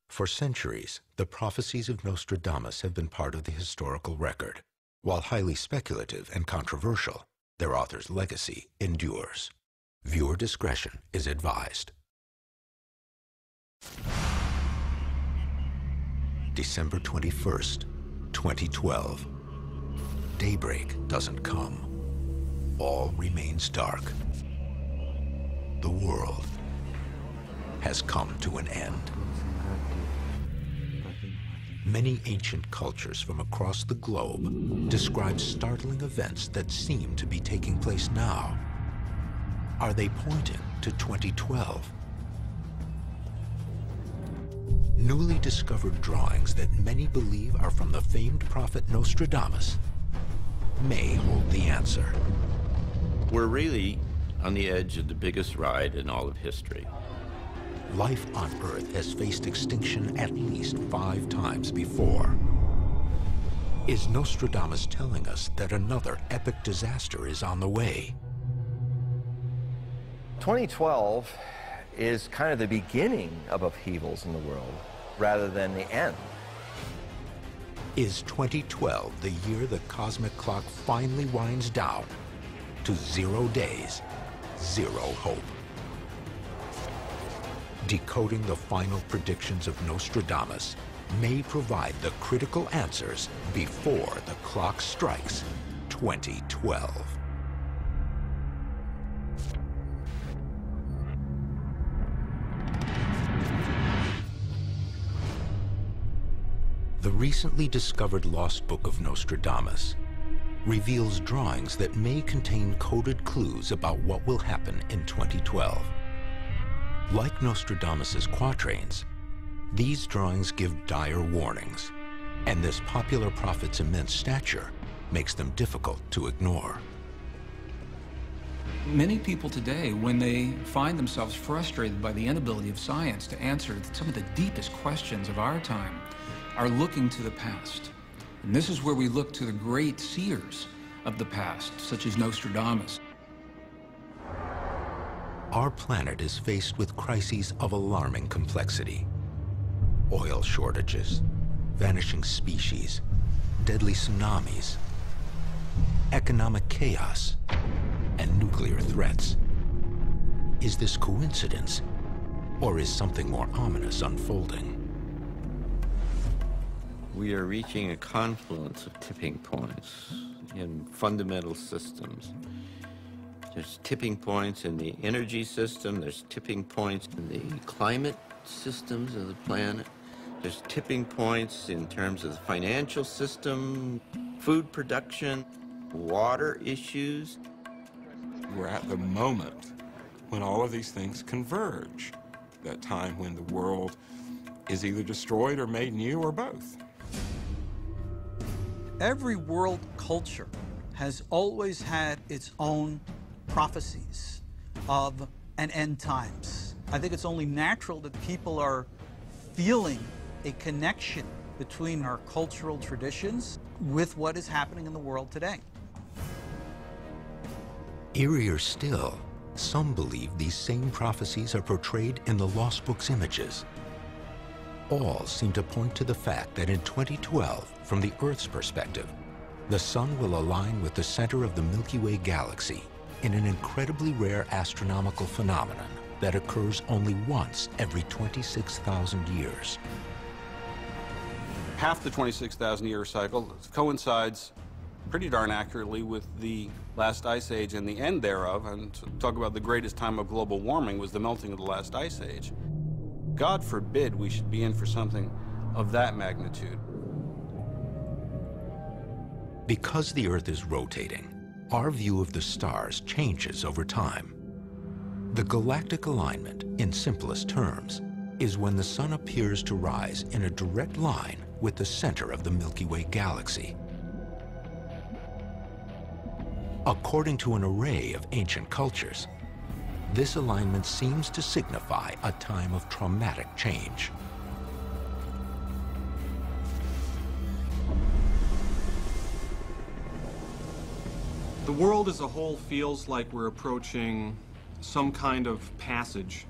For centuries, the prophecies of Nostradamus have been part of the historical record. While highly speculative and controversial, their author's legacy endures. Viewer discretion is advised. December 21st, 2012. Daybreak doesn't come. All remains dark. The world has come to an end. Many ancient cultures from across the globe describe startling events that seem to be taking place now. Are they pointing to 2012? Newly discovered drawings that many believe are from the famed prophet Nostradamus may hold the answer. We're really on the edge of the biggest ride in all of history. Life on Earth has faced extinction at least 5 times before. Is Nostradamus telling us that another epic disaster is on the way? 2012 is kind of the beginning of upheavals in the world, rather than the end. Is 2012 the year the cosmic clock finally winds down to 0 days, 0 hope? Decoding the final predictions of Nostradamus may provide the critical answers before the clock strikes 2012. The recently discovered lost book of Nostradamus reveals drawings that may contain coded clues about what will happen in 2012. Like Nostradamus's quatrains, these drawings give dire warnings, and this popular prophet's immense stature makes them difficult to ignore. Many people today, when they find themselves frustrated by the inability of science to answer some of the deepest questions of our time, are looking to the past. And this is where we look to the great seers of the past, such as Nostradamus. Our planet is faced with crises of alarming complexity. Oil shortages, vanishing species, deadly tsunamis, economic chaos, and nuclear threats. Is this coincidence, or is something more ominous unfolding? We are reaching a confluence of tipping points in fundamental systems. There's tipping points in the energy system, there's tipping points in the climate systems of the planet, there's tipping points in terms of the financial system, food production, water issues. We're at the moment when all of these things converge, that time when the world is either destroyed or made new or both. Every world culture has always had its own prophecies of an end times. I think it's only natural that people are feeling a connection between our cultural traditions with what is happening in the world today. Eerier still, some believe these same prophecies are portrayed in the Lost Book's images. All seem to point to the fact that in 2012, from the Earth's perspective, the Sun will align with the center of the Milky Way galaxy in an incredibly rare astronomical phenomenon that occurs only once every 26,000 years. Half the 26,000-year cycle coincides pretty darn accurately with the last ice age and the end thereof, and to talk about the greatest time of global warming was the melting of the last ice age. God forbid we should be in for something of that magnitude. Because the Earth is rotating, our view of the stars changes over time. The galactic alignment, in simplest terms, is when the Sun appears to rise in a direct line with the center of the Milky Way galaxy. According to an array of ancient cultures, this alignment seems to signify a time of traumatic change. The world as a whole feels like we're approaching some kind of passage.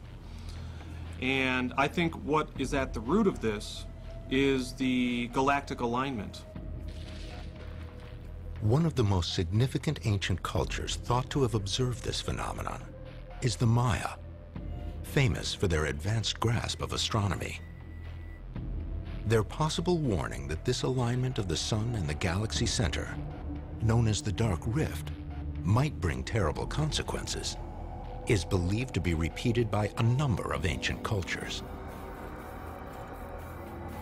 And I think what is at the root of this is the galactic alignment. One of the most significant ancient cultures thought to have observed this phenomenon is the Maya, famous for their advanced grasp of astronomy. Their possible warning that this alignment of the sun and the galaxy center, known as the Dark Rift, might bring terrible consequences, is believed to be repeated by a number of ancient cultures.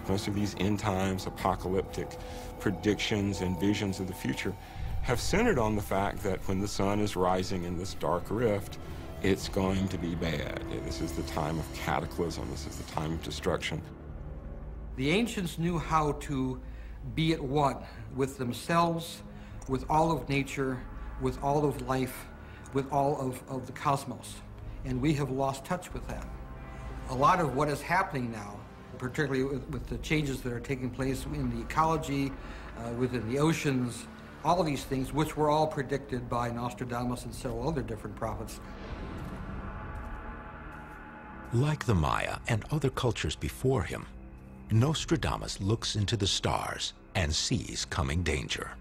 Most of these end times, apocalyptic predictions and visions of the future have centered on the fact that when the sun is rising in this dark rift, it's going to be bad. This is the time of cataclysm. This is the time of destruction. The ancients knew how to be at one with themselves, with all of nature, with all of life, with all of the cosmos. And we have lost touch with that. A lot of what is happening now, particularly with the changes that are taking place in the ecology, within the oceans, all of these things, which were all predicted by Nastradamus and several other different prophets. Like the Maya and other cultures before him, Nostradamus looks into the stars and sees coming danger.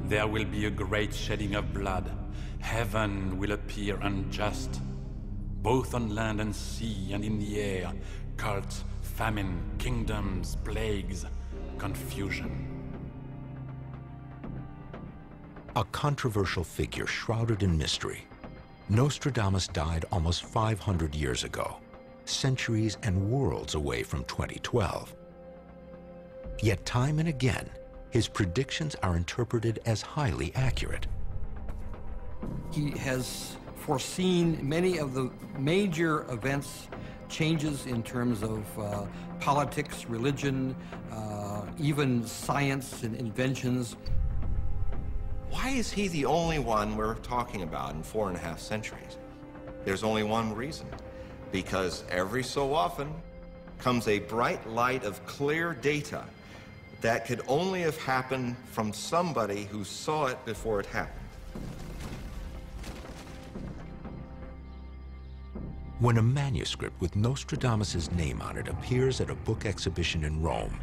There will be a great shedding of blood. Heaven will appear unjust, both on land and sea and in the air. Cults, famine, kingdoms, plagues, confusion. A controversial figure shrouded in mystery, Nostradamus died almost 500 years ago, centuries and worlds away from 2012. Yet time and again, his predictions are interpreted as highly accurate. He has foreseen many of the major events, changes in terms of politics, religion, even science and inventions. Why is he the only one we're talking about in 4.5 centuries? There's only one reason. Because every so often comes a bright light of clear data that could only have happened from somebody who saw it before it happened. When a manuscript with Nostradamus' name on it appears at a book exhibition in Rome,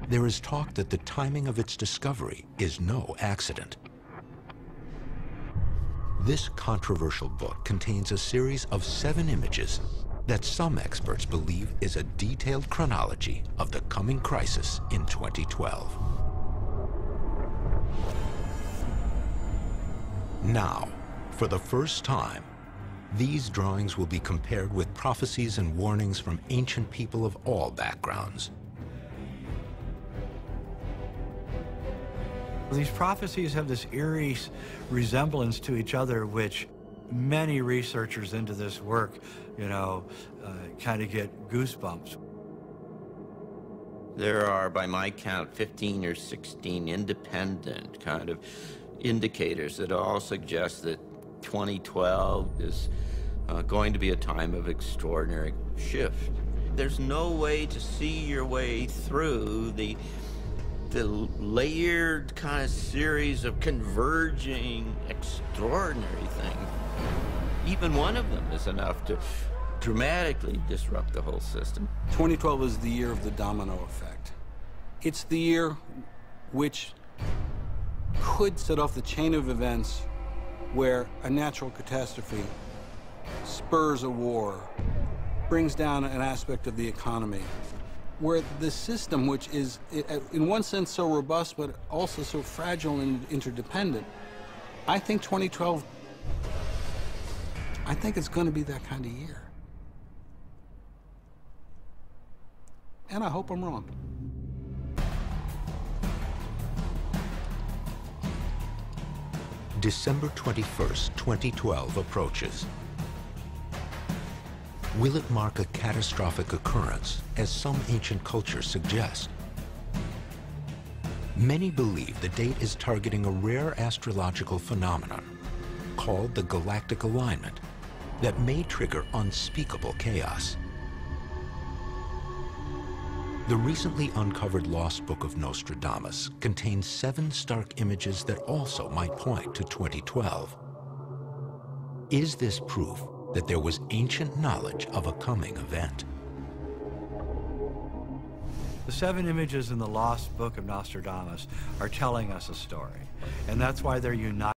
there is talk that the timing of its discovery is no accident. This controversial book contains a series of 7 images that some experts believe is a detailed chronology of the coming crisis in 2012. Now, for the first time, these drawings will be compared with prophecies and warnings from ancient people of all backgrounds. These prophecies have this eerie resemblance to each other, which many researchers into this work, kind of get goosebumps. There are, by my count, 15 or 16 independent kind of indicators that all suggest that 2012 is going to be a time of extraordinary shift. There's no way to see your way through the layered kind of series of converging extraordinary things. Even one of them is enough to dramatically disrupt the whole system. 2012 is the year of the domino effect. It's the year which could set off the chain of events where a natural catastrophe spurs a war, brings down an aspect of the economy, where the system, which is in one sense so robust but also so fragile and interdependent, I think 2012, I think it's going to be that kind of year. And I hope I'm wrong. December 21st, 2012 approaches. Will it mark a catastrophic occurrence, as some ancient cultures suggest? Many believe the date is targeting a rare astrological phenomenon called the galactic alignment that may trigger unspeakable chaos. The recently uncovered Lost Book of Nostradamus contains 7 stark images that also might point to 2012. Is this proof that there was ancient knowledge of a coming event. The 7 images in the lost book of Nostradamus are telling us a story, and that's why they're united.